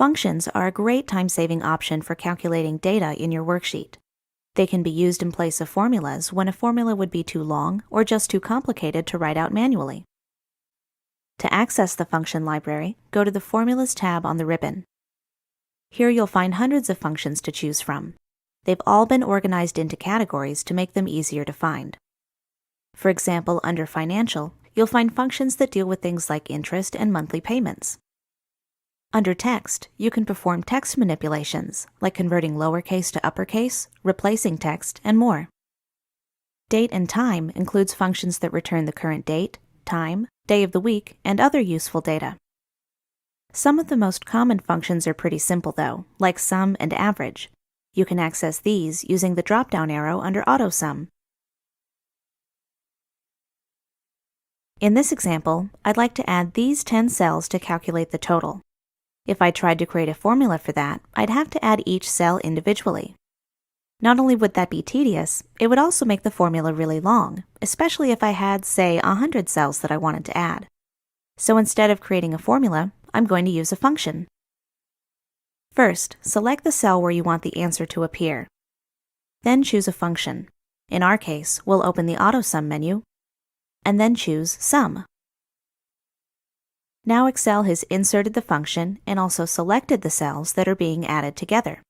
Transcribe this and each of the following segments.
Functions are a great time-saving option for calculating data in your worksheet. They can be used in place of formulas when a formula would be too long or just too complicated to write out manually. To access the function library, go to the Formulas tab on the ribbon. Here you'll find hundreds of functions to choose from. They've all been organized into categories to make them easier to find. For example, under Financial, you'll find functions that deal with things like interest and monthly payments. Under Text, you can perform text manipulations, like converting lowercase to uppercase, replacing text, and more. Date and Time includes functions that return the current date, time, day of the week, and other useful data. Some of the most common functions are pretty simple though, like sum and average. You can access these using the drop-down arrow under AutoSum. In this example, I'd like to add these 10 cells to calculate the total. If I tried to create a formula for that, I'd have to add each cell individually. Not only would that be tedious, it would also make the formula really long, especially if I had, say, 100 cells that I wanted to add. So instead of creating a formula, I'm going to use a function. First, select the cell where you want the answer to appear. Then choose a function. In our case, we'll open the AutoSum menu, and then choose Sum. Now Excel has inserted the function and also selected the cells that are being added together.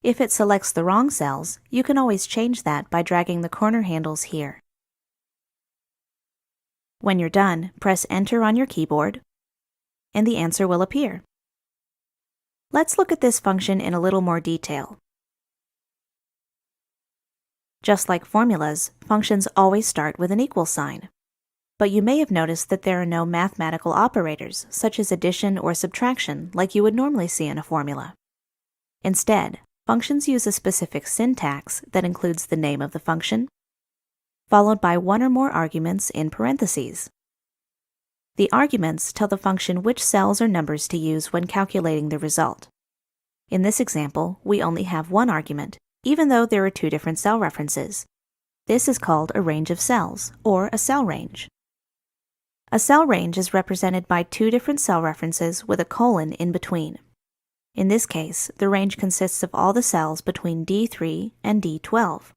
If it selects the wrong cells, you can always change that by dragging the corner handles here. When you're done, press Enter on your keyboard, and the answer will appear. Let's look at this function in a little more detail. Just like formulas, functions always start with an equal sign. But you may have noticed that there are no mathematical operators, such as addition or subtraction, like you would normally see in a formula. Instead, functions use a specific syntax that includes the name of the function, followed by one or more arguments in parentheses. The arguments tell the function which cells or numbers to use when calculating the result. In this example, we only have one argument, even though there are two different cell references. This is called a range of cells, or a cell range. A cell range is represented by two different cell references with a colon in between. In this case, the range consists of all the cells between D3 and D12.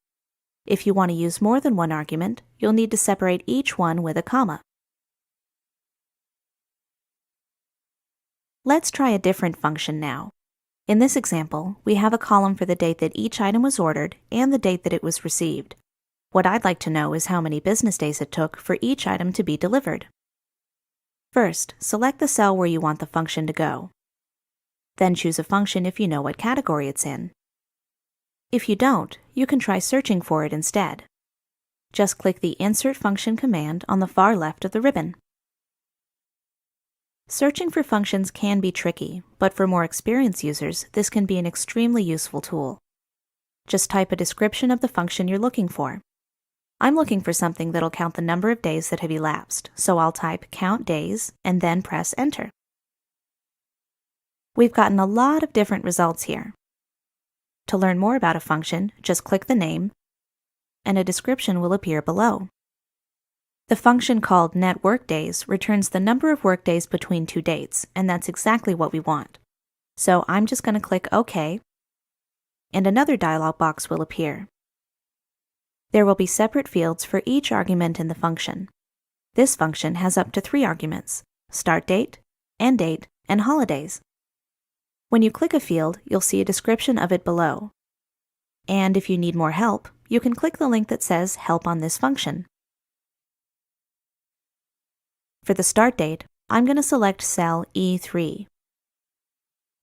If you want to use more than one argument, you'll need to separate each one with a comma. Let's try a different function now. In this example, we have a column for the date that each item was ordered and the date that it was received. What I'd like to know is how many business days it took for each item to be delivered. First, select the cell where you want the function to go. Then choose a function if you know what category it's in. If you don't, you can try searching for it instead. Just click the Insert Function command on the far left of the ribbon. Searching for functions can be tricky, but for more experienced users, this can be an extremely useful tool. Just type a description of the function you're looking for. I'm looking for something that'll count the number of days that have elapsed, so I'll type count days and then press Enter. We've gotten a lot of different results here. To learn more about a function, just click the name, and a description will appear below. The function called net workdays returns the number of workdays between two dates, and that's exactly what we want. So I'm just going to click OK, and another dialog box will appear. There will be separate fields for each argument in the function. This function has up to 3 arguments: start date, end date, and holidays. When you click a field, you'll see a description of it below. And if you need more help, you can click the link that says Help on this function. For the start date, I'm going to select cell E3.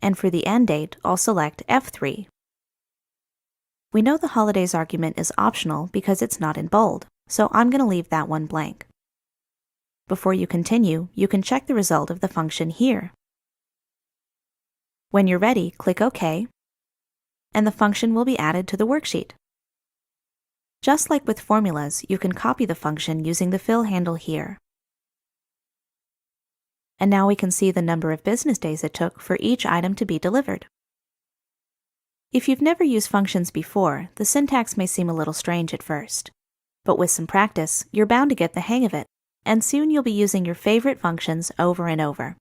And for the end date, I'll select F3. We know the holidays argument is optional because it's not in bold, so I'm going to leave that one blank. Before you continue, you can check the result of the function here. When you're ready, click OK, and the function will be added to the worksheet. Just like with formulas, you can copy the function using the fill handle here. And now we can see the number of business days it took for each item to be delivered. If you've never used functions before, the syntax may seem a little strange at first. But with some practice, you're bound to get the hang of it, and soon you'll be using your favorite functions over and over.